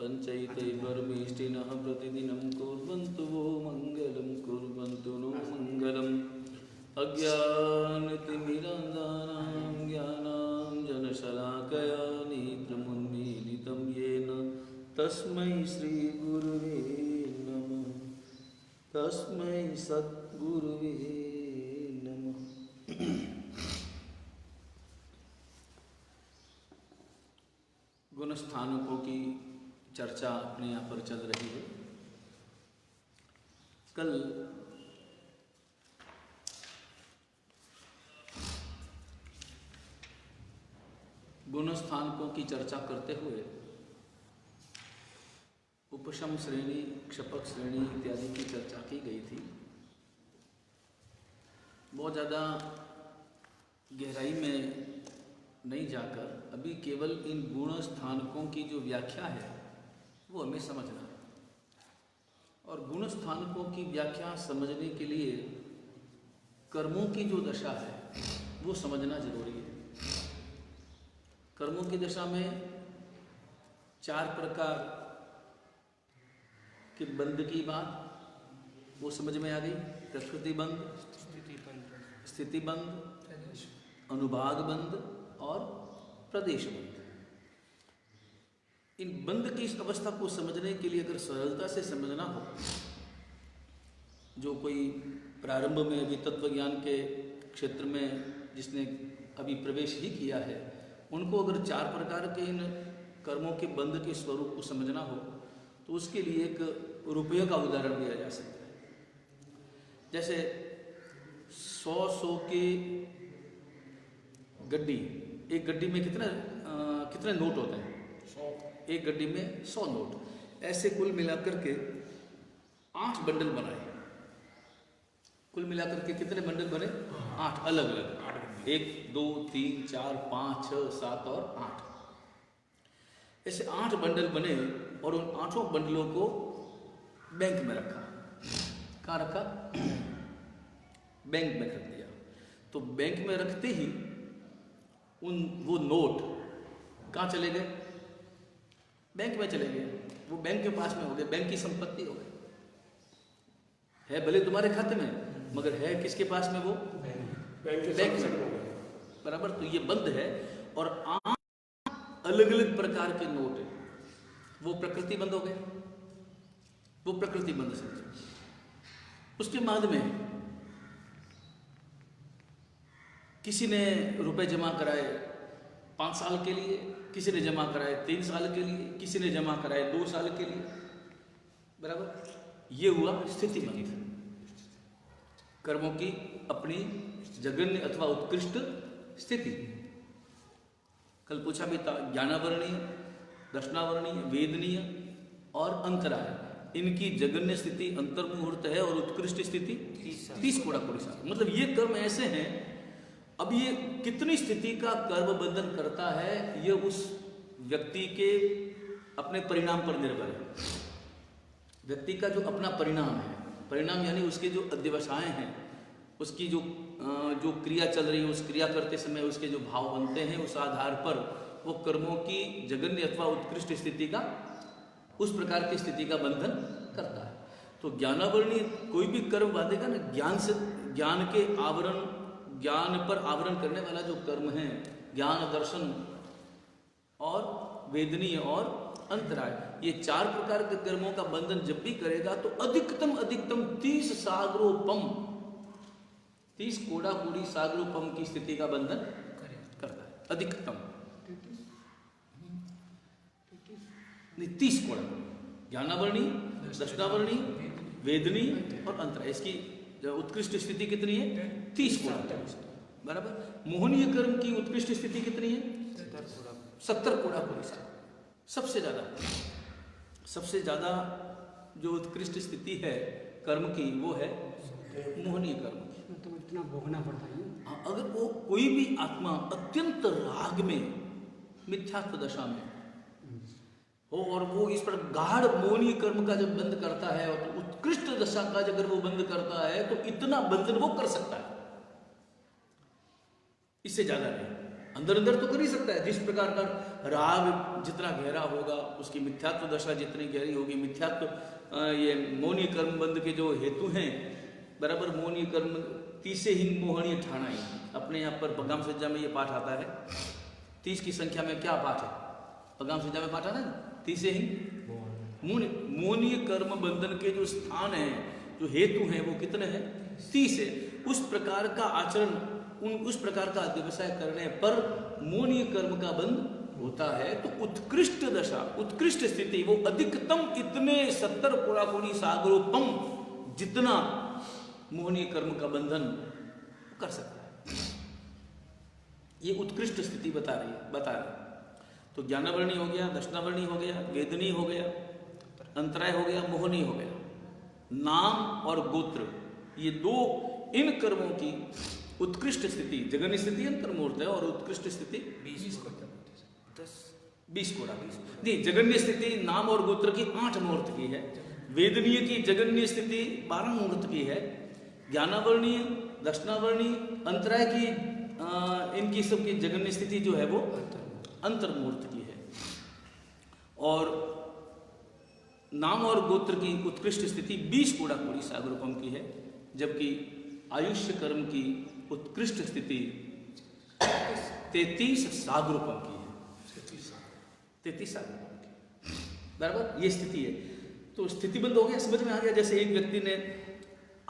पंचैते परमेष्टिनः प्रतिदिनं कुर्वन्तु वो मङ्गलं कुर्वन्तु नो मङ्गलम् अज्ञानतिमिरान्धानां ज्ञानाञ्जनशलाकया नेत्रमुन्मीलितं येन तस्मै श्रीगुरुवे नमः। तस्मै सद्गुरुवे नमः। गुण स्थानकों की चर्चा अपने यहाँ पर चल रही है। कल गुण स्थानकों की चर्चा करते हुए उपशम श्रेणी, क्षपक श्रेणी इत्यादि की चर्चा की गई थी। बहुत ज़्यादा गहराई में नहीं जाकर अभी केवल इन गुण स्थानकों की जो व्याख्या है वो हमें समझना है। और गुण स्थानकों की व्याख्या समझने के लिए कर्मों की जो दशा है वो समझना जरूरी है। कर्मों की दशा में 4 प्रकार के बंध की बात वो समझ में आ गई। प्रकृति बंध, स्थिति बंध, अनुभाग बंध और प्रदेश बंध। इन बंध की इस अवस्था को समझने के लिए अगर सरलता से समझना हो, जो कोई प्रारंभ में अभी तत्व ज्ञान के क्षेत्र में जिसने अभी प्रवेश ही किया है, उनको अगर 4 प्रकार के इन कर्मों के बंध के स्वरूप को समझना हो तो उसके लिए एक रुपये का उदाहरण दिया जा सकता है। जैसे 100 की गड्डी, एक गड्डी में कितने नोट होते हैं? 100। एक गड्डी में 100 नोट। ऐसे कुल मिलाकर के 8 बंडल बनाए। कुल मिलाकर के कितने बंडल बने? 8 अलग अलग। 1 2 3 4 5 6 7 और 8। ऐसे 8 बंडल बने और उन 8 बंडलों को बैंक में रखा। कहाँ रखा? बैंक में रख दिया। तो बैंक में रखते ही वो नोट कहाँ चले गए? बैंक में चले गए। वो बैंक के पास में हो गए, बैंक की संपत्ति हो गई। है भले तुम्हारे खाते में, मगर है किसके पास में? वो बैंक में। बराबर। तो ये बंद है। और 8 अलग अलग प्रकार के नोट है, वो प्रकृति बंद हो गए। वो प्रकृति बंद समझो। उसके बाद में किसी ने रुपए जमा कराए 5 साल के लिए, किसी ने जमा कराए 3 साल के लिए, किसी ने जमा कराए 2 साल के लिए। बराबर। ये हुआ स्थिति बंध। कर्मों की अपनी जघन्य अथवा उत्कृष्ट स्थिति। कल पूछा भी था, ज्ञानावरणीय, दर्शनावरणीय, वेदनीय और अंतराय। इनकी जघन्य स्थिति अंतर्मुहूर्त है और उत्कृष्ट स्थिति 30 कोड़ा कोड़ी साल। मतलब ये कर्म ऐसे हैं। अब ये कितनी स्थिति का कर्म बंधन करता है, ये उस व्यक्ति के अपने परिणाम पर निर्भर है। व्यक्ति का जो अपना परिणाम है, परिणाम यानी उसके जो अध्यवसाय हैं, उसकी जो क्रिया चल रही है, उस क्रिया करते समय उसके जो भाव बनते हैं, उस आधार पर वो कर्मों की जघन्य अथवा उत्कृष्ट स्थिति का, उस प्रकार की स्थिति का बंधन करता है। तो ज्ञानावरणीय कोई भी कर्म बांधेगा ना, ज्ञान से, ज्ञान के आवरण, ज्ञान पर आवरण करने वाला जो कर्म है, ज्ञान, दर्शन और वेदनीय और अंतराय, ये 4 प्रकार के कर्मों का बंधन जब भी करेगा तो अधिकतम 30 सागरोपम, 30 कोड़ा कोड़ी सागरोपम की स्थिति का बंधन करता है। अधिकतम 30 कोड़ा। ज्ञानावरणीय, दर्शनावरणीय, वेदनीय और अंतराय, इसकी उत्कृष्ट स्थिति कितनी है? 30 कोड़ा। बराबर। मोहनीय कर्म की उत्कृष्ट स्थिति कितनी है? 70 कोड़ा कोड़ी साल। सबसे ज्यादा जो उत्कृष्ट स्थिति है कर्म की, वो है मोहनीय कर्म की। तो इतना भोगना पड़ता है। अगर वो कोई भी आत्मा अत्यंत राग में, मिथ्यात्व दशा में हो और वो इस पर गाढ़ मोहनीय कर्म का जब बंद करता है और उत्कृष्ट दशा का अगर वो बंद करता है तो इतना बंधन वो कर सकता है, इससे ज्यादा नहीं। अंदर अंदर तो कर ही सकता है। जिस प्रकार का राग जितना गहरा होगा उसकी मिथ्यात्व दशा जितनी गहरी होगी, मिथ्यात्व ये मौनी कर्म बंध के जो हेतु हैं, बराबर मौनी कर्म तीसे ही मोहनीय ठाना ही। अपने यहाँ पर पगाम सज्जा में ये पाठ आता है, 30 की संख्या में क्या पाठ है? पगाम सज्जा में पाठ आता है ना, तीसे ही मोहनीय कर्म बंधन के जो स्थान है, जो हेतु हैं, वो कितने हैं? 30 है। उस प्रकार का आचरण, उस प्रकार का व्यवसाय करने पर मोहनीय कर्म का बंध होता है। तो उत्कृष्ट दशा, उत्कृष्ट स्थिति, वो अधिकतम इतने 70 पुरापुरी सागरोपम जितना मोहनीय कर्म का बंधन कर सकता है, ये उत्कृष्ट स्थिति बता रही है। तो ज्ञानावरणी हो गया, दर्शनावरणी हो गया, वेदनी हो गया, अंतराय हो गया, मोहनी हो गया। नाम और गोत्र, ये दो इन कर्मों की उत्कृष्ट स्थिति, जगन्य स्थिति अंतर्मूर्त है और उत्कृष्ट स्थिति 20 कोड़ा नहीं, जगन्य स्थिति नाम और गोत्र की 8 मुहूर्त की है, वेदनीय की जगन्य स्थिति 12 मुहूर्त की है, ज्ञानावर्णीय, दर्शनावर्णीय, अंतराय की इनकी सबकी जगन्य स्थिति जो है वो अंतर्मूर्त की है। और नाम और गोत्र की उत्कृष्ट स्थिति 20 कोड़ा कोड़ी सागरोपम की है, जबकि आयुष्य कर्म की उत्कृष्ट स्थिति 33 सागरोपम की है। 33 सागरोपम की, बराबर ये स्थिति है। तो स्थितिबंध हो गया, समझ में आ गया। जैसे एक व्यक्ति ने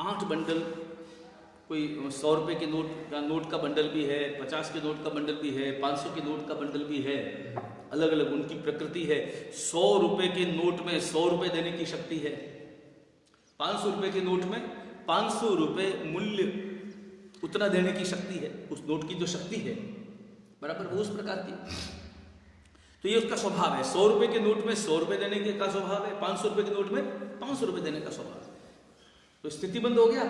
8 बंडल, कोई 100 रुपए के नोट का बंडल भी है, 50 के नोट का बंडल भी है, 500 के नोट का बंडल भी है, अलग अलग उनकी प्रकृति है। 100 रुपए के नोट में 100 रुपए देने की शक्ति है, 500 रुपए के नोट में 500 रुपए मूल्य उतना देने की शक्ति है, उस नोट की जो शक्ति है, बराबर वो उस प्रकार की। तो ये उसका स्वभाव है। 100 रुपए के नोट में 100 रुपए देने का स्वभाव है, 500 रुपए के नोट में 500 रुपए देने का स्वभाव है। तो स्थितिबंध हो गया।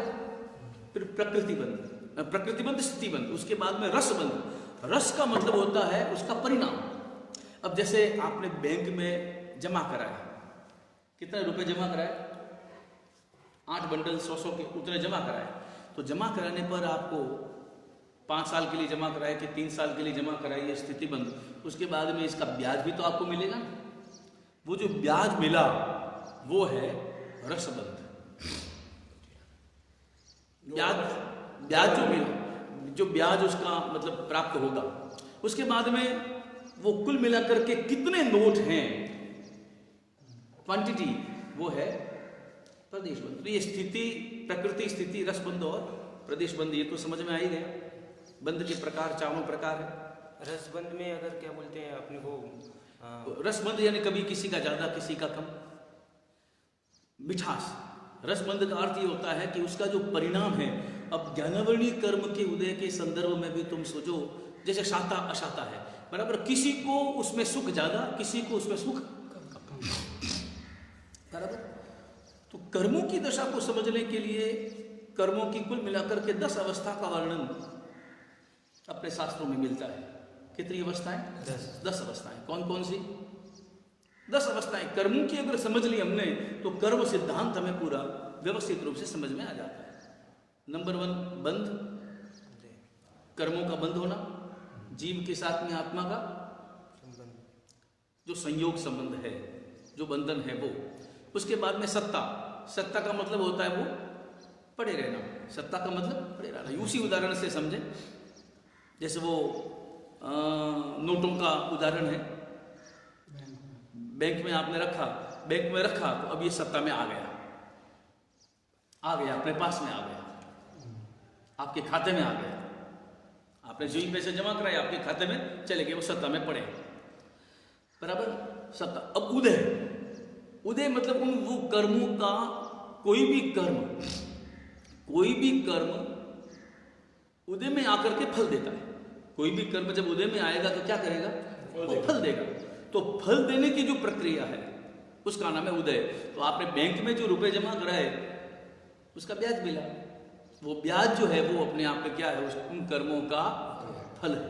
फिर प्रकृतिबंध, प्रकृतिबंध, स्थितिबंध, उसके बाद में रसबंध। रस का मतलब होता है उसका परिणाम। अब जैसे आपने बैंक में जमा कराया, कितने रुपए जमा कराए? 8 बंडल 100 के उतने जमा कराए। तो जमा कराने पर आपको 5 साल के लिए जमा कराए कि 3 साल के लिए जमा कराए, ये स्थितिबंध। उसके बाद में इसका ब्याज भी तो आपको मिलेगा। वो जो ब्याज मिला वो है रसबंध। ब्याज जो मिला, जो ब्याज उसका मतलब प्राप्त होगा, उसके बाद में वो कुल मिलाकर के कितने नोट हैं, क्वांटिटी, वो है प्रदेशबंध। तो ये स्थिति, प्रकृति स्थिति, रसबंध और प्रदेशबंध, ये तो समझ में आ ही गया। बंध के प्रकार 4 प्रकार है। रसबंध में अगर क्या बोलते हैं अपने को, रसबंध यानी कभी किसी का ज्यादा किसी का कम, मिठास। रसबंध का अर्थ ये होता है कि उसका जो परिणाम है। अब ज्ञानावर्णीय कर्म के उदय के संदर्भ में भी तुम सोचो, जैसे शाता अशाता है, बराबर, किसी को उसमें सुख ज्यादा, किसी को उसमें सुख कम, बराबर। तो कर्मों की दशा को समझने के लिए कर्मों की कुल मिलाकर के 10 अवस्था का वर्णन अपने शास्त्रों में मिलता है। कितनी अवस्थाएं? 10 अवस्थाएं। कौन कौन सी? 10 अवस्थाएं। कर्मों की अगर समझ ली हमने तो कर्म सिद्धांत हमें पूरा व्यवस्थित रूप से समझ में आ जाता है। नंबर 1 बंध, कर्मों का बंध होना, जीव के साथ में आत्मा का जो संयोग संबंध है, जो बंधन है वो। उसके बाद में सत्ता। सत्ता का मतलब होता है वो पड़े रहना। सत्ता का मतलब पड़े रहना। उसी उदाहरण से समझे, जैसे वो नोटों का उदाहरण है। बैंक में आपने रखा, बैंक में रखा, तो अब ये सत्ता में आ गया, अपने पास में आ गया, आपके खाते में आ गया। आपने जो ही पैसे जमा कराए आपके खाते में चले गए, वो सत्ता में पड़े, बराबर। सत्ता। अब उदय, उदय मतलब उन वो कर्मों का कोई भी कर्म उदय में आकर के फल देता है। कोई भी कर्म जब उदय में आएगा तो क्या करेगा? वो फल देगा। तो फल देने की जो प्रक्रिया है उसका नाम है उदय। तो आपने बैंक में जो रुपए जमा कराए उसका ब्याज मिला, वो ब्याज जो है वो अपने आप में क्या है? उन कर्मों का फल है।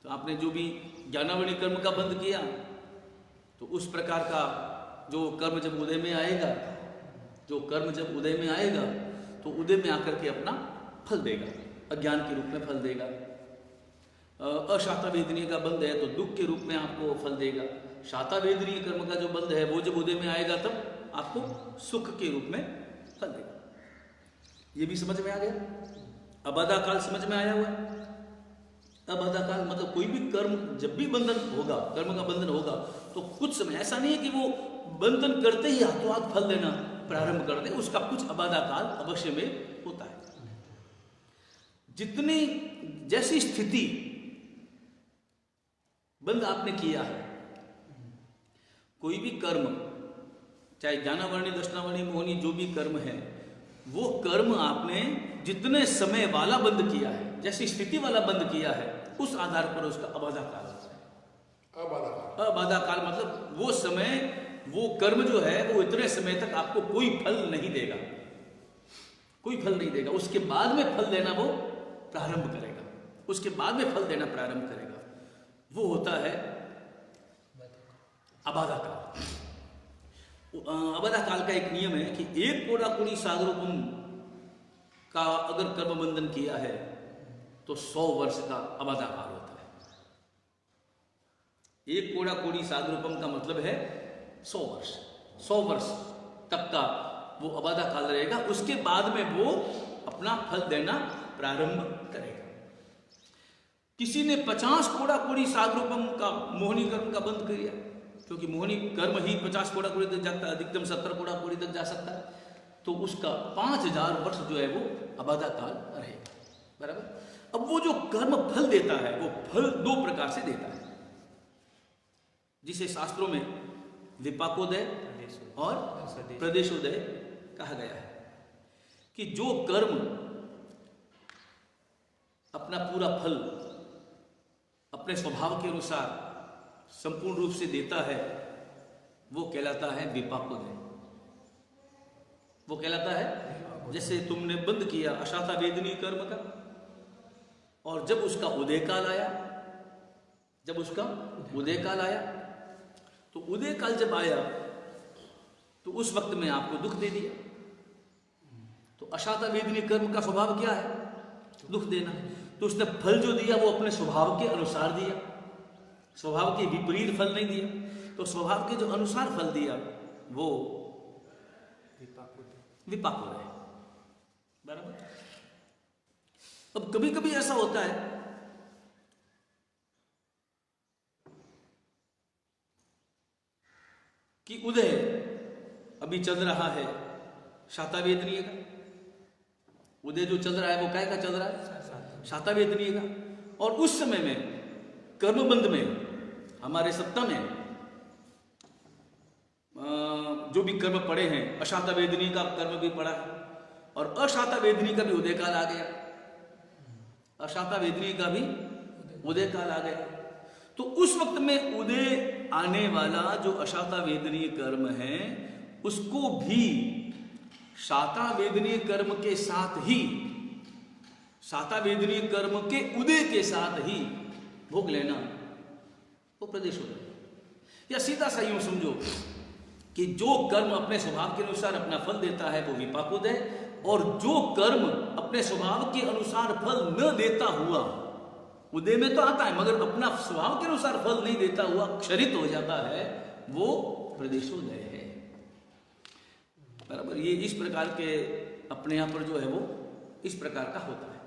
तो आपने जो भी ज्ञानावली कर्म का बंध किया तो उस प्रकार का जो कर्म जब उदय में आएगा, तो उदय में आकर के अपना फल देगा। अज्ञान के रूप में फल देगा। अशाता वेदनीय का बंध है तो दुख के रूप में आपको फल देगा। शाता वेदनीय कर्म का जो बंध है वो जब उदय में आएगा तब आपको सुख के रूप में फल देगा। ये भी समझ में आ गया। अबाधा काल समझ में आया हुआ है। अबाधा काल मतलब कोई भी कर्म जब भी बंधन होगा, कर्म का बंधन होगा तो कुछ समय, ऐसा नहीं है कि वो बंधन करते ही हाथों हाथ फल देना प्रारंभ कर दे, उसका कुछ अबाधा काल अवश्य में होता है। जितनी जैसी स्थिति बंद आपने किया है, कोई भी कर्म, चाहे ज्ञानावर्णी, दर्शनावर्णी, मोहनी, जो भी कर्म है, वो कर्म आपने जितने समय वाला बंद किया है, जैसी स्थिति वाला बंद किया है, उस आधार पर उसका अबाधा काल होता है। अबाधा काल मतलब वो समय, वो कर्म जो है वो इतने समय तक आपको कोई फल नहीं देगा, कोई फल नहीं देगा। उसके बाद में फल देना वो प्रारंभ करेगा, उसके बाद में फल देना प्रारंभ करेगा, वो होता है अबाधा काल। अबाधा काल का एक नियम है कि एक कोड़ा कोड़ी सागरोपम का अगर कर्म बंधन किया है तो 100 वर्ष का अबाधा काल होता है। एक कोड़ा कोड़ी सागरोपम का मतलब है 100 वर्ष। 100 वर्ष तक का वो अबाधा काल रहेगा, उसके बाद में वो अपना फल देना प्रारंभ करेगा। किसी ने 50 कोड़ा कोड़ी सागरोपम का मोहनी कर्म का बंद किया, क्योंकि मोहनी कर्म ही 50 कोड़ा कोड़ी तक जाता है, अधिकतम 70 कोड़ा कोड़ी तक जा सकता है, तो उसका 5000 वर्ष जो है वो अबाधा काल रहेगा। बराबर। अब वो जो कर्म फल देता है वो फल 2 प्रकार से देता है, जिसे शास्त्रों में विपाकोदय और प्रदेशोदय कहा गया है। कि जो कर्म अपना पूरा फल अपने स्वभाव के अनुसार संपूर्ण रूप से देता है वो कहलाता है विपाकोदय। वो कहलाता है, जैसे तुमने बंद किया अशाता वेदनीय कर्म का, और जब उसका उदय काल आया, जब उसका उदय काल आया, तो उदय काल जब आया तो उस वक्त में आपको दुख दे दिया। तो अशाता वेदनीय कर्म का स्वभाव क्या है? दुख देना। तो उसने फल जो दिया वो अपने स्वभाव के अनुसार दिया, स्वभाव के विपरीत फल नहीं दिया। तो स्वभाव के जो अनुसार फल दिया वो विपाकोदय है। बराबर। अब कभी कभी ऐसा होता है कि उदय अभी चल रहा है शाता वेदनीय का, उदय जो चल रहा है वो काय का चल रहा है? शाता वेदनीय का। और उस समय में कर्मबंध में हमारे सत्ता में जो भी कर्म पड़े हैं, अशाता वेदनीय का कर्म भी पड़ा है और अशाता वेदनीय का भी उदय काल आ गया, अशाता वेदनीय का भी उदय काल आ गया। तो उस वक्त में उदय आने वाला जो अशाता वेदनीय कर्म है उसको भी शाता वेदनीय कर्म के साथ ही, शाता वेदनीय कर्म के उदय के साथ ही भोग लेना वो प्रदेश होता है। या सीधा सा यूं समझो कि जो कर्म अपने स्वभाव के अनुसार अपना फल देता है वो विपाकोदय, और जो कर्म अपने स्वभाव के अनुसार फल न देता हुआ, उदय में तो आता है मगर अपना स्वभाव के अनुसार फल नहीं देता हुआ क्षरित हो जाता है, वो प्रदेशोदय है। बराबर। ये इस प्रकार के अपने यहाँ पर जो है वो इस प्रकार का होता है,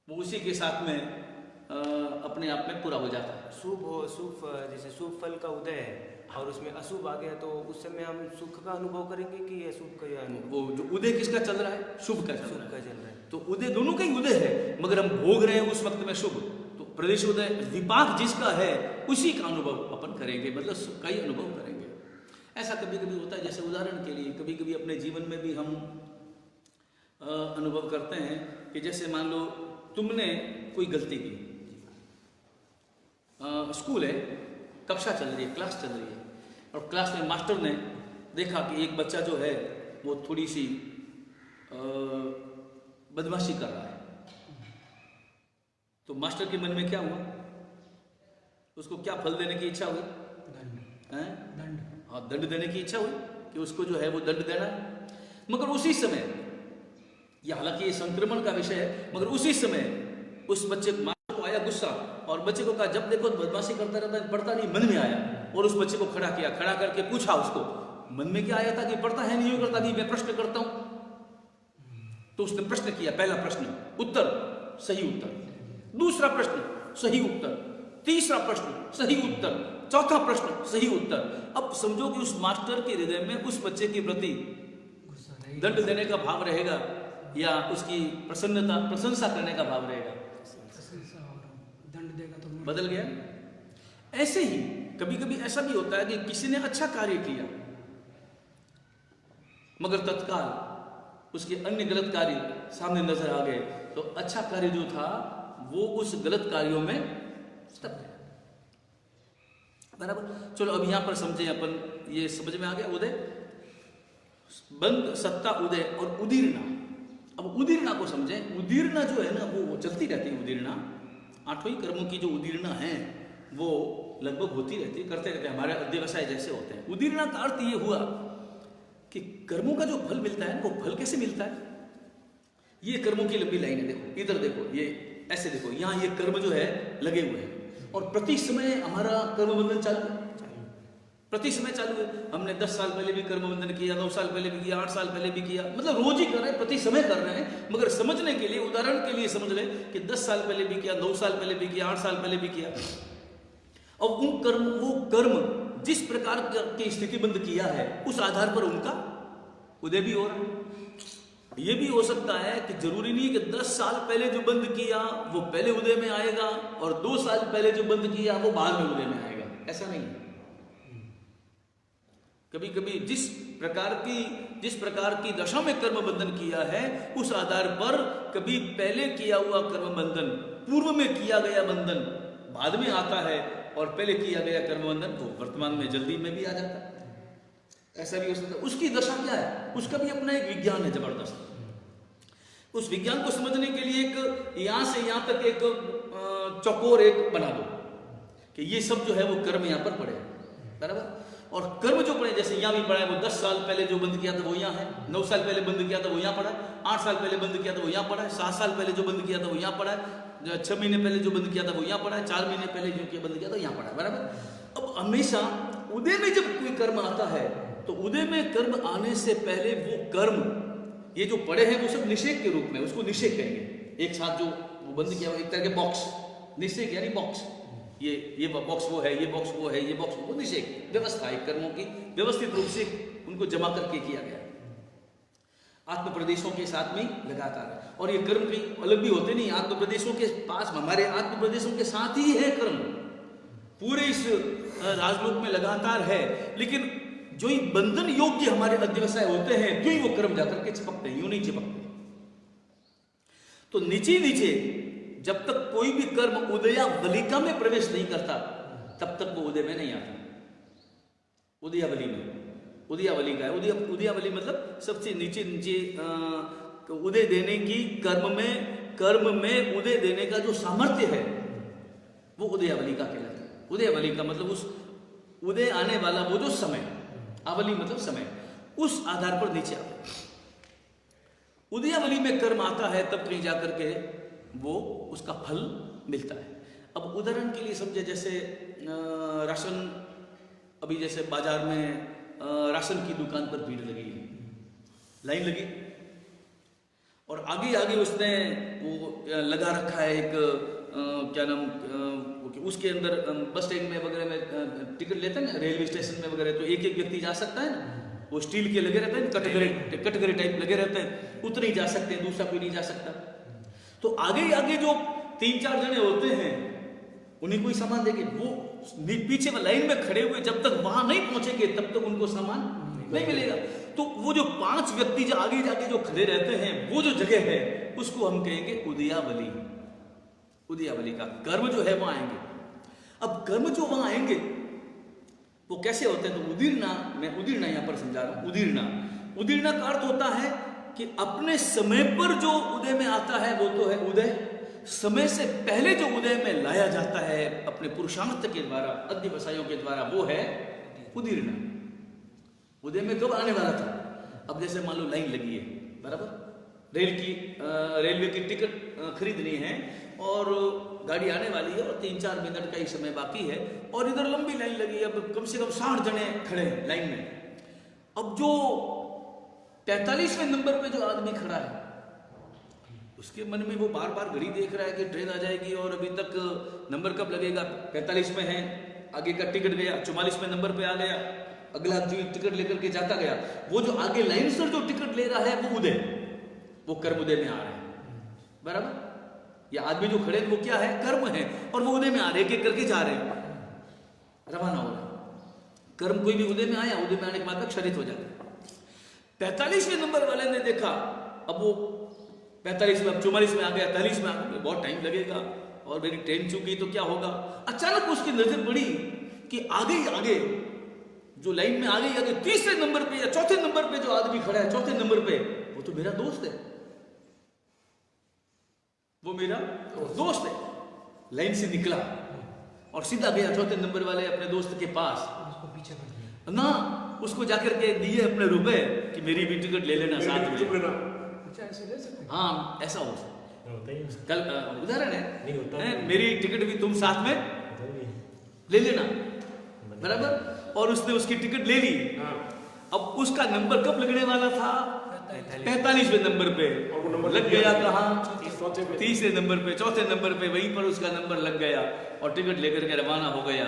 वो उसी के साथ में अपने आप में पूरा हो जाता है। शुभ जैसे शुभ फल का उदय है और उसमें अशुभ आ गया तो उस समय हम सुख का अनुभव करेंगे कि अशुभ का अनुभव? वो जो उदय किसका चल रहा है? शुभ का चल रहा है। तो उदय दोनों का ही उदय है मगर हम भोग रहे हैं उस वक्त में शुभ, तो प्रदेशोदय विपाक जिसका है उसी का अनुभव अपन करेंगे, मतलब सुख का ही अनुभव करेंगे। ऐसा कभी कभी होता है, जैसे उदाहरण के लिए कभी कभी अपने जीवन में भी हम अनुभव करते हैं कि जैसे मान लो तुमने कोई गलती की, स्कूल है, कक्षा चल रही है, क्लास चल रही है, और क्लास में मास्टर ने देखा कि एक बच्चा जो है वो थोड़ी सी बदमाशी कर रहा है। तो मास्टर के मन में क्या हुआ? उसको क्या फल देने की इच्छा हुई? दंड। हाँ, दंड देने की इच्छा हुई कि उसको जो है वो दंड देना है। मगर उसी समय ये हालांकि ये संक्रमण का विषय है, मगर उसी समय उस बच्चे माँ को आया गुस्सा और बच्चे को कहा जब देखो बदमाशी करता रहता है, पढ़ता नहीं, मन में आया और उस बच्चे को खड़ा किया, खड़ा करके पूछा उसको मन में क्या आया था कि पढ़ता है नहीं करता नहीं, मैं प्रश्न करता हूं। तो उसने प्रश्न किया, पहला प्रश्न उत्तर सही उत्तर, दूसरा प्रश्न सही उत्तर, तीसरा प्रश्न सही उत्तर, चौथा प्रश्न सही उत्तर। अब समझो कि उस मास्टर के हृदय में उस बच्चे के प्रति दंड देने का भाव रहेगा या उसकी प्रशंसा करने का भाव रहेगा? दंड देगा तो बदल गया। ऐसे ही कभी कभी ऐसा भी होता है कि किसी ने अच्छा कार्य किया मगर तत्काल उसके अन्य गलत कार्य सामने नजर आ गए, तो अच्छा कार्य जो था वो उस गलत कार्यों में दब गया। बराबर। चलो अब यहां पर समझे अपन, ये समझ में आ गया उदय, बंद, सत्ता, उदय और उदीर्णा। अब उदीर्णा को समझें। उदीर्णा जो है ना वो चलती रहती है। उदीर्णा आठों ही कर्मों की जो उदीर्णा है वो लगभग होती रहती है, करते रहते हैं, हमारे अध्यवसाय जैसे होते हैं। उदीर्णा का अर्थ ये हुआ कि कर्मों का जो फल मिलता है वो फल कैसे मिलता है। ये कर्मों की लंबी लाइन है, देखो इधर देखो, ये ऐसे देखो, यहाँ ये कर्म जो है लगे हुए हैं और प्रति समय हमारा कर्म बंधन चालू है, प्रति समय चालू है। हमने 10 साल पहले भी कर्म बंधन किया, 9 साल पहले भी किया, 8 साल पहले भी किया, मतलब रोज ही कर रहे हैं, प्रति समय कर रहे हैं। मगर समझने के लिए, उदाहरण के लिए समझ ले कि 10 साल पहले भी किया, 9 साल पहले भी किया, 8 साल पहले भी किया। और वो कर्म जिस प्रकार की स्थिति बंद किया है उस आधार पर उनका उदय भी हो रहा है। ये भी हो सकता है कि जरूरी नहीं कि 10 साल पहले जो बंद किया वो पहले उदय में आएगा और 2 साल पहले जो बंद किया वो बाद में उदय में आएगा, ऐसा नहीं है। कभी कभी जिस प्रकार की दशा में कर्म बंधन किया है उस आधार पर कभी पहले किया हुआ कर्म बंधन, पूर्व में किया गया बंधन बाद में आता है और पहले किया गया कर्म बंधन वो वर्तमान में जल्दी में भी आ जाता है। ऐसा भी हो सकता है। उसकी दशा क्या है, उसका भी अपना एक विज्ञान है जबरदस्त। उस विज्ञान को समझने के लिए एक यहां से यहां तक एक चौकोर एक बना दो कि ये सब जो है वो कर्म यहां पर पड़े, बराबर। और कर्म जो पड़े, जैसे यहां भी पड़ा है, वो 10 साल पहले जो बंद किया था वो यहां है, 9 साल पहले बंद किया था वो यहां पड़ा है, 8 साल पहले बंद किया था वो यहां पड़ा है, 7 साल पहले जो बंद किया था वो यहां पड़ा है, 6 महीने पहले जो बंद किया था वो यहां पड़ा है, 4 महीने पहले जो बंद किया था यहां पड़ा है, बराबर। अब हमेशा उदय में जब कोई कर्म आता है तो उदय में कर्म आने से पहले वो कर्म ये जो पड़े हैं वो सब निषेक के रूप में, उसको निषेक कहेंगे। एक साथ जो वो बंद किया एक तरह के बॉक्स, निषेक यानी बॉक्स, ये बॉक्स वो है, ये बॉक्स वो है, ये बॉक्स वो, निषेक व्यवस्था है कर्मों की, व्यवस्थित रूप से उनको जमा करके किया गया आत्म प्रदेशों के साथ में लगातार। और ये कर्म कहीं अलग भी होते नहीं, आत्म प्रदेशों के पास, हमारे आत्म प्रदेशों के साथ ही है कर्म, पूरे इस राजलोक में लगातार है। लेकिन जो ही बंधन योग्य हमारे अध्यवसाय होते हैं जो ही वो कर्म जाकर के चिपकते हैं, यूं नहीं चिपकते। तो नीचे नीचे जब तक कोई भी कर्म उदयावलिका में प्रवेश नहीं करता तब तक वो उदय में नहीं आता। उदयावली में, उदयावलिका है, उदयावली मतलब सबसे नीचे नीचे उदय देने की, कर्म में उदय देने का जो सामर्थ्य है वो उदयावलिका कहलाता है। उदयावलिका मतलब उस उदय आने वाला वो जो समय, आवली मतलब समय, उस आधार पर नीचे आता। उदयावली में कर्म आता है तब कहीं जाकर के वो उसका फल मिलता है। अब उदाहरण के लिए समझे, जैसे राशन, अभी जैसे बाजार में राशन की दुकान पर भीड़ लगी है, लाइन लगी और आगे आगे उसने वो लगा रखा है एक क्या नाम, उसके अंदर बस स्टैंड में वगैरह में टिकट लेते हैं ना, रेलवे स्टेशन में वगैरह, तो एक एक व्यक्ति जा सकता है ना, वो स्टील के लगे रहते हैं, कटघरे टाइप लगे रहते हैं, उतने ही जा सकते हैं, दूसरा कोई नहीं जा सकता। तो आगे आगे जो 3-4 जने होते हैं उन्हीं को ही सामान देंगे, वो पीछे लाइन में खड़े हुए जब तक वहां नहीं पहुंचेंगे तब तक उनको सामान नहीं मिलेगा। तो वो जो 5 व्यक्ति जो आगे जाके जो खड़े रहते हैं वो जो जगह है उसको हम कहेंगे उदयावली। उदयावली का कर्म जो है वहां आएंगे। अब कर्म जो वहां आएंगे वो कैसे होते हैं, तो उदीर्णा, मैं उदीर्णा यहां पर समझा रहा हूं। उदीर्णा का अर्थ होता है कि अपने समय पर जो उदय में आता है वो तो है उदय, समय से पहले जो उदय में लाया जाता है अपने पुरुषार्थ के द्वारा, अध्यवसायों के द्वारा, वो है उदीर्णा। उदय में कब आने वाला था, अब जैसे मान लो लाइन लगी है, बराबर, रेलवे की टिकट खरीदनी है और गाड़ी आने वाली है और 3-4 मिनट का ही समय बाकी है और इधर लंबी लाइन लगी है। अब कम से कम 60 जने खड़े हैं लाइन में। अब जो 45वें नंबर पे जो आदमी खड़ा है उसके मन में वो बार बार घड़ी देख रहा है कि ट्रेन आ जाएगी और अभी तक नंबर कब लगेगा। 45 में है, आगे का टिकट गया, 44 में नंबर पे आ गया, अगला जो टिकट लेकर के जाता गया। वो जो आगे लाइन से जो टिकट ले रहा है वो उदय, वो कर्म उदय में आ रहे हैं। बराबर, ये आदमी जो खड़े हैं वो क्या है, कर्म है, और वो उदय में आ रहे हैं, एक एक करके जा रहे हैं, रवाना हो रहे हैं। कर्म कोई भी उदय में आया, उदय में आने के बाद तक क्षरित हो जाता है। 45वें नंबर वाले ने देखा, अब वो 45 में, अब 44 में आ गया, 43 में आ गया, बहुत टाइम लगेगा और मेरी ट्रेन चूक गई तो क्या होगा। अचानक उसकी नजर पड़ी कि आगे आगे जो लाइन में आगे आगे 3रे नंबर पे या 4थे नंबर पे जो आदमी खड़ा है, 4थे नंबर पे, वो तो मेरा दोस्त है, वो मेरा दोस्त है। लाइन से निकला और सीधा गया 4थे नंबर वाले अपने दोस्त के पास, उसको पीछे कर दिया ना उसको जाकर के दिए अपने रुपए कि मेरी भी टिकट ले लेना साथ में। अच्छा, ऐसे ले सकते हैं? हाँ, ऐसा हो सकता होता ही है। कल उदाहरण नहीं होता है, मेरी टिकट भी तुम साथ में ले लेना, बराबर। और उसने उसकी टिकट ले ली। अब उसका नंबर कब लगने वाला था, 45वें नंबर पे। लग गया कहाँ, 3रे नंबर पे, 4थे नंबर पे, वहीं पर उसका नंबर लग गया और टिकट लेकर के रवाना हो गया।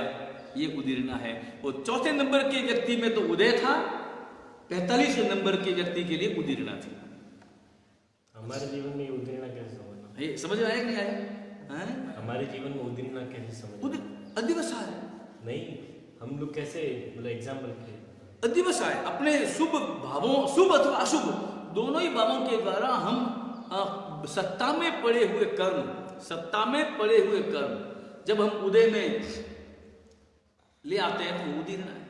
ये उदीरना है। वो 4थे नंबर के व्यक्ति में तो उदय था, 45वें नंबर के व्यक्ति के लिए उदीरना थी। हमारे जीवन में उदीरना कैसे समझना, ये समझ में आया कि नहीं आया? हमारे जीवन में उदीरना कैसे समझना? अध्यवसाय नहीं, हम लोग कैसे, मतलब एग्जाम्पल के अध्यवसाय अपने शुभ भावों, शुभ अथवा अशुभ दोनों ही भावों के द्वारा हम सत्ता में पड़े हुए कर्म, सत्ता में पड़े हुए कर्म जब हम उदय में ले आते हैं तो उदीरना है,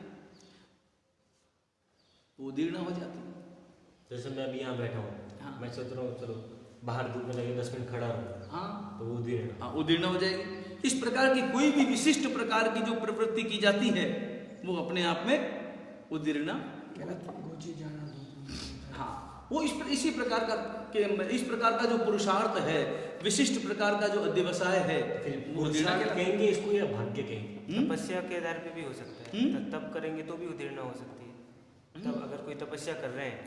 उदीरना हो जाती है। जैसे मैं अभी यहाँ बैठा हूँ, हाँ। मैं सोच रहा हूँ चलो बाहर धूप में लगे 10 मिनट खड़ा हूँ, हाँ, तो वो उदीरना। हाँ, उदीरना हो जाएगी। इस प्रकार की कोई भी विशिष्ट प्रकार की जो प्रवृत्ति की जाती है वो अपने आप में उदीरना कहलाती है। गोची जाना धूप। हाँ, वो इसी प्रकार का इस प्रकार का जो पुरुषार्थ है, विशिष्ट प्रकार का जो अध्यवसाय है, फिर वो उदीरना पुरुषार्थ कहलाता है। कहेंगे इसको या भाग्य कहेंगे? तपस्या के आधार पे भी हो सकता है, तब करेंगे तो भी उदीरना हो सकती है। तब अगर कोई तपस्या कर रहे हैं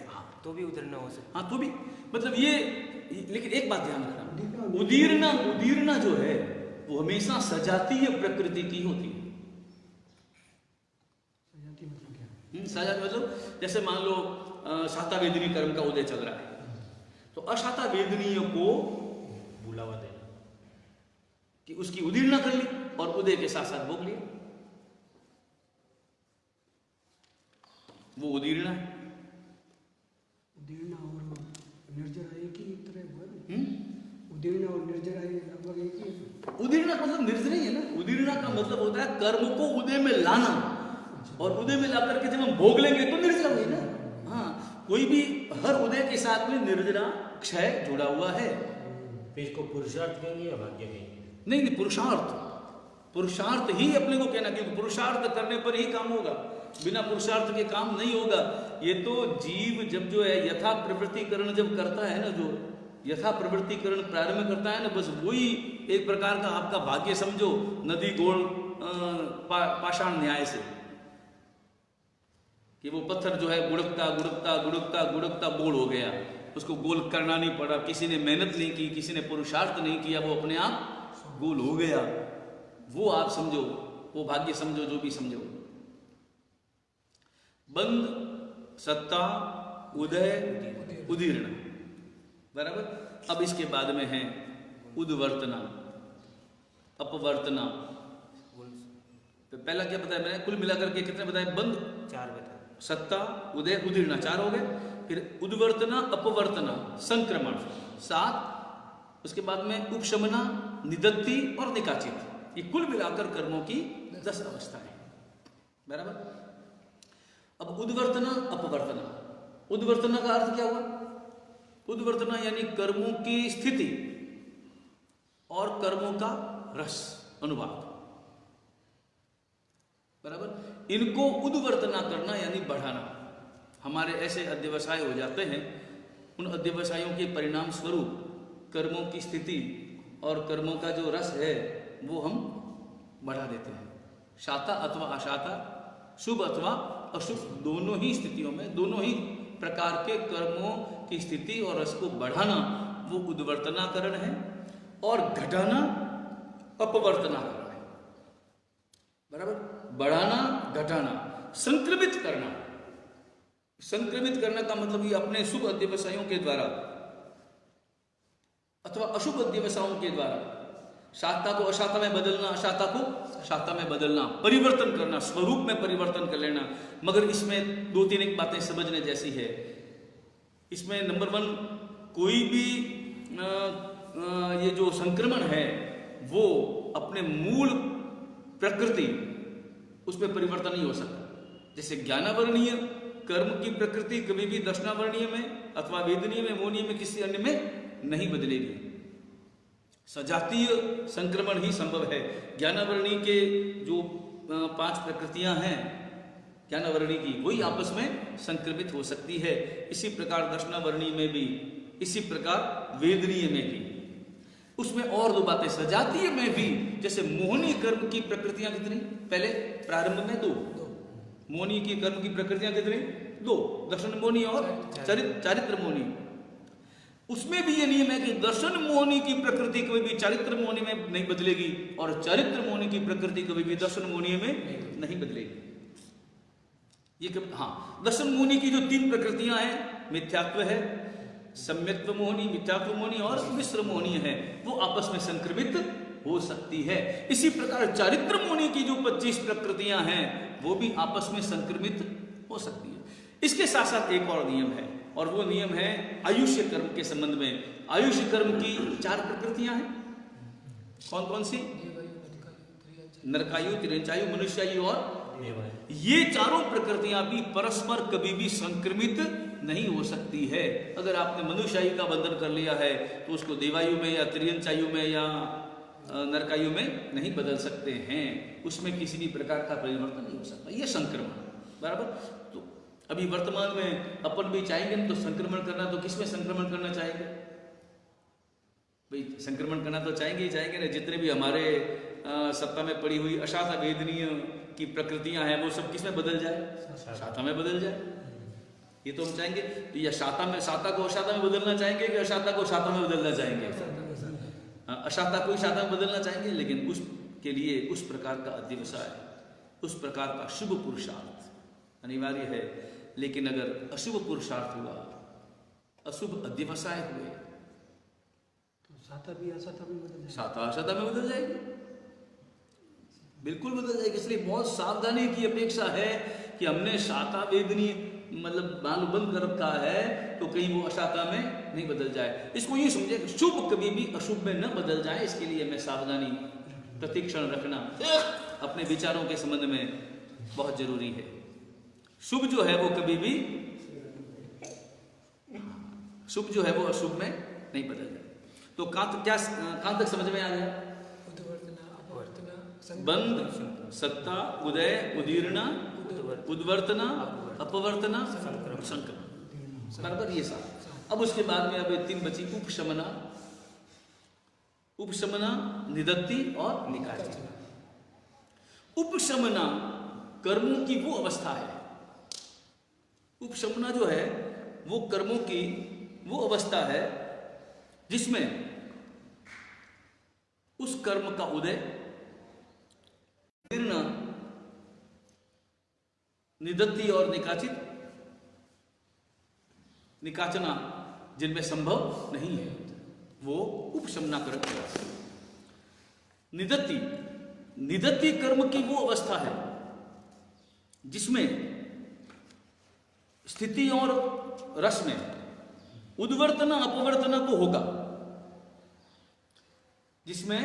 तो भी उदीरना हो सकती हाँ, तो भी मतलब ये, लेकिन एक बात ध्यान रखना, उदीरना जो है वो हमेशा सजातीय प्रकृति की होती है। सजाती मतलब क्या? सजाती मतलब जैसे मान लो साता वेदनी कर्म का उदय चल रहा है, तो अशाता वेदनीय को बुलावा देना कि उसकी उदीरना कर ली और उदय के साथ साथ भोग लिया, वो उदीरना है। उदीरना और निर्जरा एक ही तरह हुआ ना? उदीरना और निर्जरा लगभग एक ही। उदीरना का मतलब निर्जरा ही है ना। उदीरना का मतलब होता है कर्म को उदय में लाना, और उदय में लाकर के जब हम भोग लेंगे तो निर्जरा हुई ना। हाँ, कोई भी हर उदय के साथ में निर्जरा क्षय जुड़ा हुआ है। फिर इसको पुरुषार्थ कहेंगे या भाग्य कहेंगे? नहीं, पुरुषार्थ ही अपने को कहना, क्योंकि पुरुषार्थ करने पर ही काम होगा, बिना पुरुषार्थ के काम नहीं होगा। ये तो जीव जब जो है यथा प्रवृत्तिकरण जब करता है ना, जो यथा प्रवृत्तिकरण प्रारंभ करता है ना, बस वही एक प्रकार का आपका भाग्य समझो। नदी गोल पाषाण न्याय से कि वो पत्थर जो है गुड़कता गुड़कता गुड़कता गुड़कता गोल हो गया, उसको गोल करना नहीं पड़ा, किसी ने मेहनत नहीं की, किसी ने पुरुषार्थ नहीं किया, वो अपने आप गोल हो गया। वो आप समझो, वो भाग्य समझो, जो भी समझो। बंद, सत्ता, उदय, उदीर्ण, बराबर। अब इसके बाद में है उद्वर्तना, अपवर्तना। तो पहला क्या बताया मैंने, कुल मिलाकर के कितने बताए? बंद 4 बताए, सत्ता, उदय, उदीर्णा 4 हो गए। फिर उद्वर्तना, अपवर्तना, संक्रमण 7। उसके बाद में उपशमना, निदत्ति और निकाचित। ये कुल मिलाकर कर्मों की 10 अवस्थाएं, बराबर। अब उद्वर्तना, अपवर्तना। उद्वर्तना का अर्थ क्या हुआ? उद्वर्तना यानी कर्मों की स्थिति और कर्मों का रस, अनुवाद, बराबर। इनको उद्वर्तना करना यानी बढ़ाना। हमारे ऐसे अध्यवसाय हो जाते हैं उन अध्यवसायों के परिणाम स्वरूप कर्मों की स्थिति और कर्मों का जो रस है वो हम बढ़ा देते हैं। शाता अथवा अशाता, शुभ अथवा अशुभ, दोनों ही स्थितियों में, दोनों ही प्रकार के कर्मों की स्थिति और रस को बढ़ाना वो उद्वर्तनाकरण है, और घटाना अपवर्तनाकरण है। बराबर? बढ़ाना, घटाना, संक्रमित करना। संक्रमित करना का मतलब ये अपने शुभ अध्यवसायों के द्वारा अथवा अशुभ अध्यवसायों के द्वारा शाता को अशाता में बदलना, अशाता को शाता में बदलना, परिवर्तन करना, स्वरूप में परिवर्तन कर लेना। मगर इसमें दो तीन एक बातें समझने जैसी है। इसमें नंबर 1, कोई भी ये जो संक्रमण है वो अपने मूल प्रकृति उसमें परिवर्तन नहीं हो सकता। जैसे ज्ञानावरणीय कर्म की प्रकृति कभी भी दर्शनावरणीय में अथवा वेदनीय में, मोहनीय में, किसी अन्य में नहीं बदलेगी। सजातीय संक्रमण ही संभव है। ज्ञानावरणीय के जो 5 प्रकृतियां हैं ज्ञानावरणीय की, वही आपस में संक्रमित हो सकती है। इसी प्रकार दर्शनावरणीय में भी, इसी प्रकार वेदनीय में भी। उसमें और 2 बातें, सजातीय में भी, जैसे मोहनीय कर्म की प्रकृतियां कितनी, पहले प्रारंभ में 2, मोहनीय की कर्म की प्रकृतियां कितनी, 2, दर्शन मोहनीय और चारित्र मोहनीय। उसमें भी ये नियम है कि दर्शन मोहनी की प्रकृति कभी भी चारित्र मोहनी में नहीं बदलेगी, और चारित्र मोहनी की प्रकृति कभी भी दर्शन मोहनी में नहीं बदलेगी। ये दर्शन मोहनी की जो 3 प्रकृतियां हैं, मिथ्यात्व है, सम्यक्त्व मोहनी, मिथ्यात्व मोहनी और मिश्र मोहनी है, वो आपस में संक्रमित हो सकती है। इसी प्रकार चारित्र मोहनी की जो 25 प्रकृतियां हैं वो भी आपस में संक्रमित हो सकती है। इसके साथ साथ एक और नियम है, और वो नियम है आयुष्य कर्म के संबंध में। आयुष्य कर्म की 4 प्रकृतियां हैं। कौन कौन सी? नरकायु, तिरंचायु, मनुष्यायु और ये चारों प्रकृतियां भी परस्पर कभी भी संक्रमित नहीं हो सकती है। अगर आपने मनुष्यायु का बंधन कर लिया है तो उसको देवायु में या तिरंचायु में या नरकायु में नहीं बदल सकते हैं। उसमें किसी भी प्रकार का परिवर्तन नहीं हो सकता। ये संक्रमण, बराबर। तो अभी वर्तमान में अपन भी चाहेंगे तो संक्रमण करना, तो किसमें संक्रमण करना चाहेंगे भाई? संक्रमण करना तो चाहेंगे ही चाहेंगे ना। जितने भी हमारे सत्ता में पड़ी हुई अशाता वेदनीय की प्रकृतियां हैं वो सब किसमें बदल जाए? शाता में बदल जाए। ये तो हम चाहेंगे। तो या शाता को अशाता में बदलना चाहेंगे कि अशाता को शाता में बदलना चाहेंगे? अशाता को ही शाता में बदलना चाहेंगे। लेकिन उसके लिए उस प्रकार का अध्यवसाय, उस प्रकार का शुभ पुरुषार्थ अनिवार्य है। लेकिन अगर अशुभ पुरुषार्थ हुआ, अशुभ अध्यवसाय हुए, तो शाता भी अशाता में बदल जाएगी। शाता अशाता में बदल जाएगी, बिल्कुल बदल जाएगी। इसलिए बहुत सावधानी की अपेक्षा है कि हमने शाता वेदनीय मतलब बाल बंद कर रखा है तो कहीं वो अशाता में नहीं बदल जाए। इसको ये समझे कि शुभ कभी भी अशुभ में न बदल जाए, इसके लिए हमें सावधानी प्रतिक्षण रखना अपने विचारों के संबंध में बहुत जरूरी है। शुभ जो है वो कभी भी, शुभ जो है वो अशुभ में नहीं बदल जाए। तो कहां तक समझ में आ गया? बंध, सत्ता, उदय, उदीर्णा, उद्वर्तना, अपवर्तना, संक्रमण, बराबर। ये साथ। अब उसके बाद में अब 3 बची, उपशमना, उपशमना, निदत्ति और निकाची। उपशमना कर्मों की वो अवस्था है, उपशमना जो है वो कर्मों की वो अवस्था है जिसमें उस कर्म का उदय, निदत्ति और निकाचना जिनमें संभव नहीं है, वो उपशमना कर्म। निदत्ति कर्म की वो अवस्था है जिसमें स्थिति और रस में उद्वर्तना अपवर्तना तो होगा, जिसमें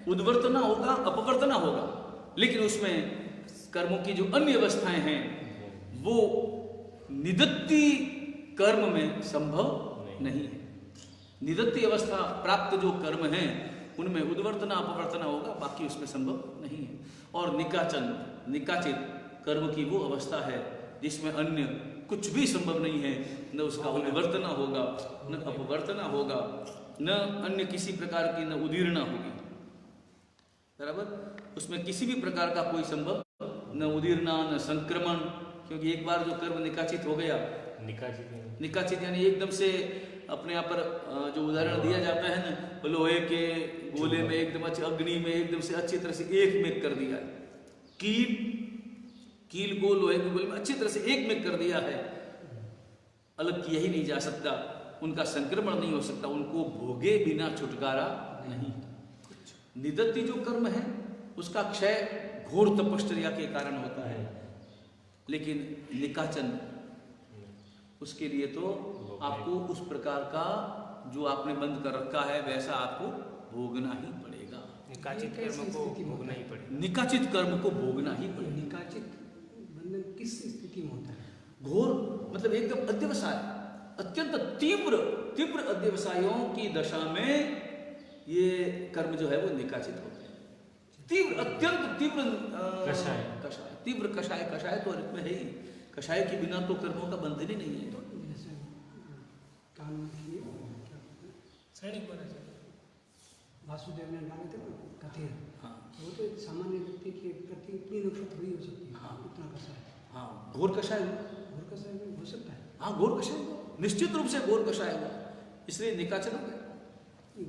उद्वर्तना होगा, अपवर्तना होगा, लेकिन उसमें कर्मों की जो अन्य अवस्थाएं हैं वो निदत्ति कर्म में संभव नहीं है। निदत्ति अवस्था प्राप्त जो कर्म हैं उनमें उद्वर्तना अपवर्तना होगा, बाकी उसमें संभव नहीं है। और निकाचित कर्म की वो अवस्था है जिसमें अन्य कुछ भी संभव नहीं है, न उसका उद्वर्तना होगा, न अपवर्तना होगा, न अन्य किसी प्रकार की न उदीर्णा होगी। बराबर, उसमें किसी भी प्रकार का कोई संभव न उदीर्णा न संक्रमण, क्योंकि एक बार जो कर्म निकाचित हो गया, निकाचित यानी एकदम से अपने यहाँ पर जो उदाहरण दिया जाता है ना, लोहे के गोले में एकदम अच्छे, अग्नि में एकदम से अच्छी तरह से एक में कर दिया है, कील को लोहे के गोले में अच्छी तरह से एक में कर दिया है, अलग किया ही नहीं जा सकता, उनका संक्रमण नहीं हो सकता, उनको भोगे बिना छुटकारा नहीं। निदत्ति जो कर्म है उसका क्षय घोर तपश्चर्या के कारण होता है, लेकिन निकाचन उसके लिए तो आपको उस प्रकार का जो आपने बंद कर रखा है वैसा आपको भोगना ही पड़ेगा। निकाचित कर्म को भोगना ही पड़ेगा। निकाचित कर्म को भोगना ही पड़ेगा। निकाचित बंधन किस स्थिति में होता है? घोर मतलब एकदम अध्यवसाय, अत्यंत तीव्र तीव्र अध्यवसायों की दशा में ये कर्म जो है वो निकाचित होते हैं। तीव्र, अत्यंत तीव्र कषाय, तीव्र कषाय, कषाय तो अर्थ में है ही, कषाय के बिना तो कर्मों का बंधन ही नहीं है। जैसे कान में सैनिक बना जाए, वासुदेव ने डाले थे ना कथेर, हाँ, वो तो एक सामान्य व्यक्ति के प्रति इतनी नफरत हुई हो सकती है। हाँ, इतना कषाय, हाँ, घोर कषाय हुआ। घोर कषाय भी हो सकता है। हाँ, घोर कषाय हुआ, निश्चित रूप से घोर कषाय हुआ, इसलिए निकाचन हो गया।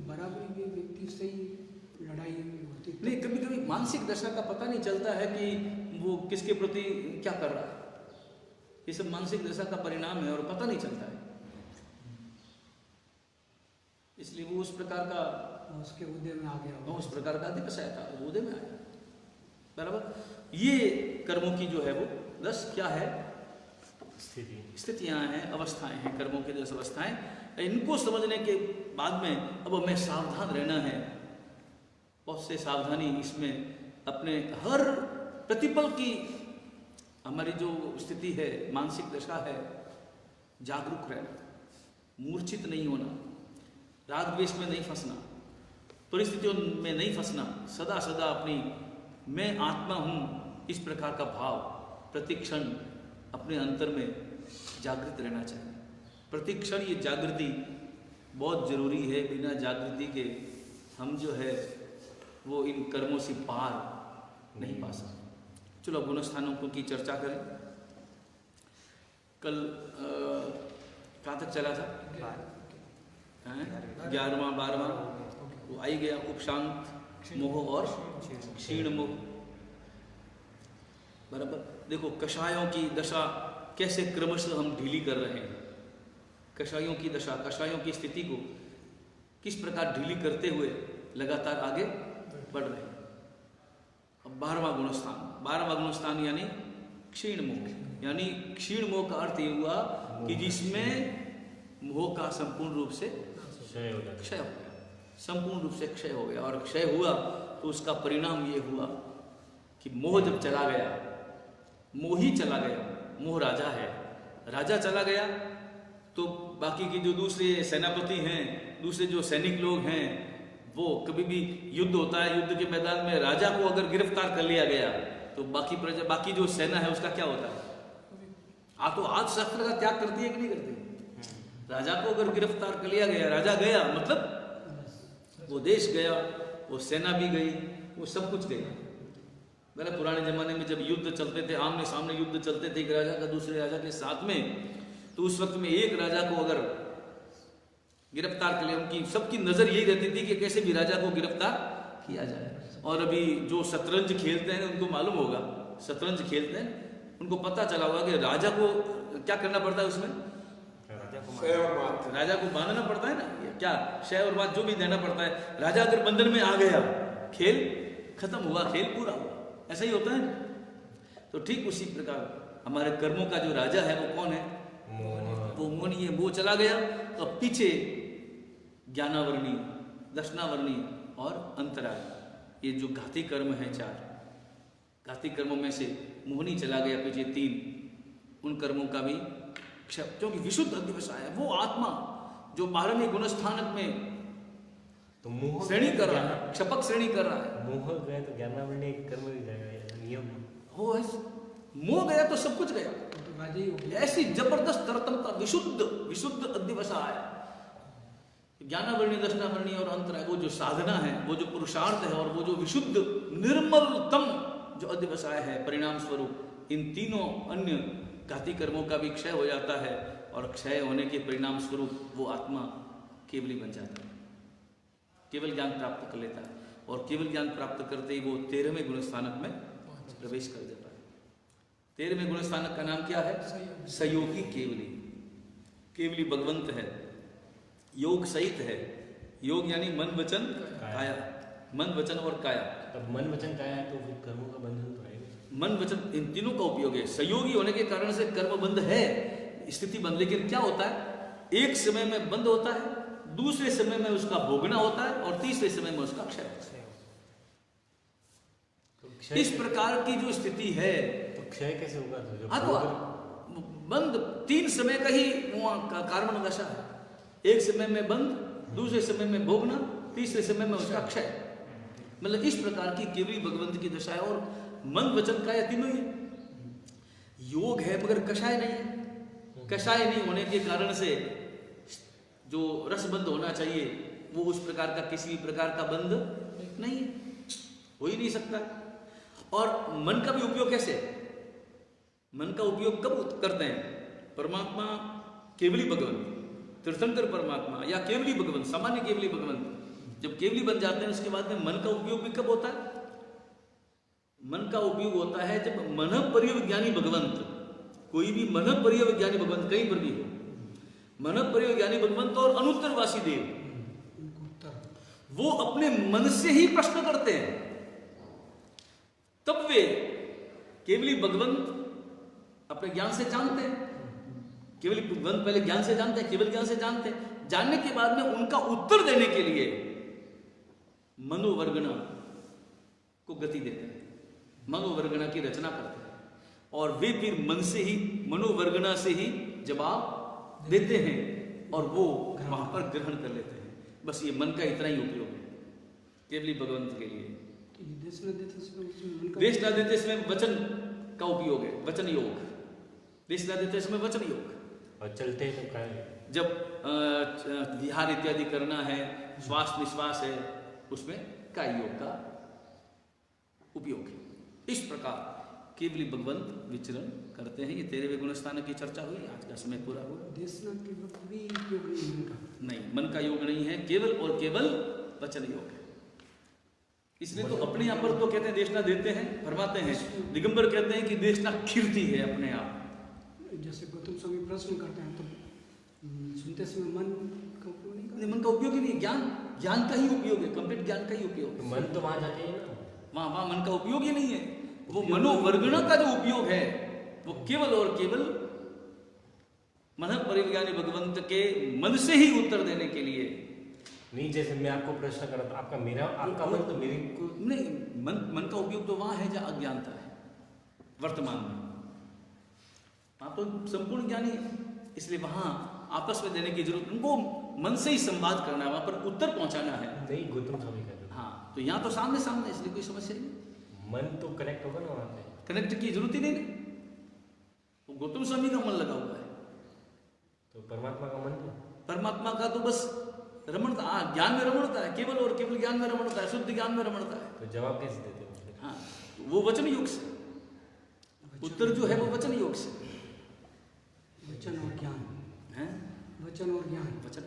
बराबरी के व्यक्ति से ही लड़ाई होती है। नहीं, कभी कभी मानसिक दशा का पता नहीं चलता है कि वो किसके प्रति क्या कर रहा है, ये सब मानसिक दशा का परिणाम है और पता नहीं चलता है, इसलिए वो उस प्रकार का, उसके उदय में आ गया, उस प्रकार का अधिकसाय था, वो उदय में आया। बराबर, ये कर्मों की जो है वो 10 क्या है स्थितियां हैं, अवस्थाएं हैं, कर्मों की 10 अवस्थाएं। इनको समझने के बाद में अब हमें सावधान रहना है, बहुत से सावधानी इसमें अपने हर प्रतिपल की हमारी जो स्थिति है, मानसिक दशा है, जागरूक रहना, मूर्छित नहीं होना, राग द्वेष में नहीं फंसना, परिस्थितियों में नहीं फंसना, सदा सदा अपनी मैं आत्मा हूँ इस प्रकार का भाव प्रतिक्षण अपने अंतर में जागृत रहना चाहिए। प्रतिक्षण ये जागृति बहुत जरूरी है, बिना जागृति के हम जो है वो इन कर्मों से पार नहीं पा सकते। चलो गुण स्थानों की चर्चा करें। कल कहाँ तक चला था? 11वां 12वां वो आई गया, उपशांत मोह और क्षीण मोह। बराबर, देखो कषायों की दशा कैसे क्रमशः हम ढीली कर रहे हैं, कषायों की दशा, कषायों की स्थिति को किस प्रकार ढीली करते हुए लगातार आगे बढ़ रहे हैं। अब 12वां गुण स्थान यानी क्षीण मोह, यानी क्षीण मोह का अर्थ ये हुआ कि जिसमें मोह का संपूर्ण रूप से क्षय हो गया, संपूर्ण रूप से क्षय हो गया। और क्षय हुआ तो उसका परिणाम ये हुआ कि मोह जब चला गया, मोह ही चला गया, मोह राजा है, राजा चला गया तो बाकी के जो दूसरे सेनापति हैं, दूसरे जो सैनिक लोग हैं, वो कभी भी युद्ध होता है, युद्ध के मैदान में राजा को अगर गिरफ्तार कर लिया गया तो बाकी जो सेना है उसका क्या होता है? तो आज शस्त्र का त्याग करती है कि नहीं करती? राजा को अगर गिरफ्तार कर लिया गया, राजा गया मतलब वो देश गया, वो सेना भी गई, वो सब कुछ गया। मेरा पुराने जमाने में जब युद्ध चलते थे, आमने सामने युद्ध चलते थे एक राजा का दूसरे राजा के साथ में, तो उस वक्त में एक राजा को अगर गिरफ्तार कर लिया, उनकी सबकी नजर यही रहती थी कि कैसे भी राजा को गिरफ्तार किया जाए। और अभी जो शतरंज खेलते हैं उनको मालूम होगा, शतरंज खेलते हैं उनको पता चला होगा कि राजा को क्या करना पड़ता है, उसमें राजा को बांधना पड़ता है ना, क्या शय और बात जो भी देना पड़ता है। राजा अगर बंधन में आ गया, खेल खत्म हुआ, खेल पूरा हुआ, ऐसा ही होता है ना। तो ठीक उसी प्रकार हमारे कर्मों का जो राजा है वो कौन है? वो मोह नहीं है। वो चला गया तो पीछे ज्ञानावरणी, दर्शनावरणी और अंतराय, ये जो घाती कर्म है 4 घाती कर्मों में से मोहनी चला गया पीछे 3, उन कर्मों का भी क्योंकि विशुद्ध अध्यवसाय है, वो आत्मा जो 12वें गुण स्थानक में तो मोह श्रेणी कर रहा है, क्षपक श्रेणी कर रहा है। मोह गए तो ज्ञानावरणी कर्म भी जाएगा, नियम हो है, मोह गया तो सब कुछ गया। राजयोग ऐसी जबरदस्त तरतमता, विशुद्ध विशुद्ध अध्यवसाय, ज्ञानावरणी, दर्शनावरणी और अंतराय, वो जो साधना है, वो जो पुरुषार्थ है, और वो जो विशुद्ध निर्मलतम जो अध्यवसाय है, परिणाम स्वरूप इन तीनों अन्य घाती कर्मों का भी क्षय हो जाता है, और क्षय होने के परिणाम स्वरूप वो आत्मा केवली बन जाता है, केवल ज्ञान प्राप्त कर लेता है, और केवल ज्ञान प्राप्त करते ही वो 13वें गुण स्थानक में प्रवेश कर देता है। 13वें गुण स्थानक का नाम क्या है? सयोगी केवली। केवली भगवंत है, योग सहित है। योग यानी मन वचन काया, मन वचन और काया। तब मन वचन काया है तो फिर कर्मों का बंधन तो आएगा। मन वचन इन तीनों का उपयोग है। सहयोगी होने के कारण से कर्म बंध है, स्थिति बंध। लेकिन क्या होता है, एक समय में बंद होता है, दूसरे समय में उसका भोगना होता है, और तीसरे समय में उसका क्षय होता है। तो इस प्रकार की जो स्थिति है, तो क्षय कैसे होगा? तो जब हाँ, तो बंद 3 समय का ही कारण दशा है। एक समय में बंद, दूसरे समय में भोगना, तीसरे समय में उसका क्षय। मतलब इस प्रकार की केवली भगवंत की दशा है। और मन वचन काया तीनों ही योग है, मगर कषाय नहीं है। कषाय नहीं होने के कारण से जो रस बंद होना चाहिए वो उस प्रकार का, किसी भी प्रकार का बंद नहीं है, हो ही नहीं सकता। और मन का भी उपयोग कैसे? मन का उपयोग कब करते हैं? परमात्मा केवली भगवंत, तीर्थंकर परमात्मा या केवली भगवंत, सामान्य केवली भगवंत जब केवली बन जाते हैं, उसके बाद में मन का उपयोग भी कब होता है? मन का उपयोग होता है जब मन परिविज्ञानी भगवंत, कोई भी मन परिविज्ञानी भगवंत कहीं पर भी हो, मन परिविज्ञानी भगवंत और अनुत्तरवासी देव, वो अपने मन से ही प्रश्न करते हैं, तब वे केवली भगवंत अपने ज्ञान से जानते हैं। केवली भगवंत पहले ज्ञान से जानते हैं, केवल ज्ञान से जानते हैं। जानने के बाद में उनका उत्तर देने के लिए मनोवर्गणा को गति देते हैं, मनोवर्गणा की रचना करते हैं, और वे फिर मन से ही, मनोवर्गणा से ही जवाब देते हैं, और वो वहां पर ग्रहण कर लेते हैं। बस ये मन का इतना ही उपयोग है केवली भगवंत के लिए। देश न देते इसमें वचन का उपयोग है, वचन योग। देश न देते इसमें वचन योग। और चलते हैं तो काय? जब विहार इत्यादि करना है, श्वास निश्वास है, उसमें काय योग का उपयोग है। इस प्रकार केवली भगवंत विचरण करते हैं। ये 13वें गुण स्थान की चर्चा हुई। आज का समय पूरा हुआ। देशनाथ के वक्त भी योग नहीं मन का, नहीं, मन का योग नहीं है, केवल और केवल वचन योग है। इसलिए तो अपने यहाँ पर तो कहते हैं देशना देते हैं, फरमाते हैं। दिगंबर कहते हैं कि देशना खीरती है अपने आप। जैसे गौतम स्वामी प्रश्न करते हैं तो सुनते समय मन का उपयोग नहीं करते। मन का उपयोग ही नहीं, ज्ञान का ही उपयोग है, कंप्लीट ज्ञान का ही उपयोग तो है। मन तो वहां जाते हैं ना, वहां मन का उपयोग ही नहीं है। वो मनोवर्गणा का जो उपयोग है वो केवल और केवल मन परिविज्ञानी भगवंत के मन से ही उत्तर देने के लिए। नहीं, जैसे मैं आपको प्रश्न कर रहा था, आपका मन तो मेरे को नहीं, मन का उपयोग तो वहां है जहां अज्ञानता है वर्तमान में। वहां तो संपूर्ण ज्ञानी है, इसलिए वहां आपस में देने की जरूरत, उनको मन से ही संवाद करना है, वहां पर उत्तर पहुंचाना है। नहीं, गौतम स्वामी का जो हाँ, तो यहाँ तो सामने सामने, इसलिए कोई समस्या नहीं। मन तो कनेक्ट होगा ना वहां पे। कनेक्ट की जरूरत ही नहीं, वो गौतम स्वामी का मन लगा हुआ है। तो परमात्मा का मन तो, परमात्मा का तो बस रमणता, ज्ञान में रमणता है, केवल और केवल ज्ञान में रमणता है, शुद्ध ज्ञान में रमणता है। तो जवाब कैसे देते हो फिर? हाँ, तो वो वचन योग से उत्तर जो है वो वचन योग से। वचन और ज्ञान है, वचन और ज्ञान वचन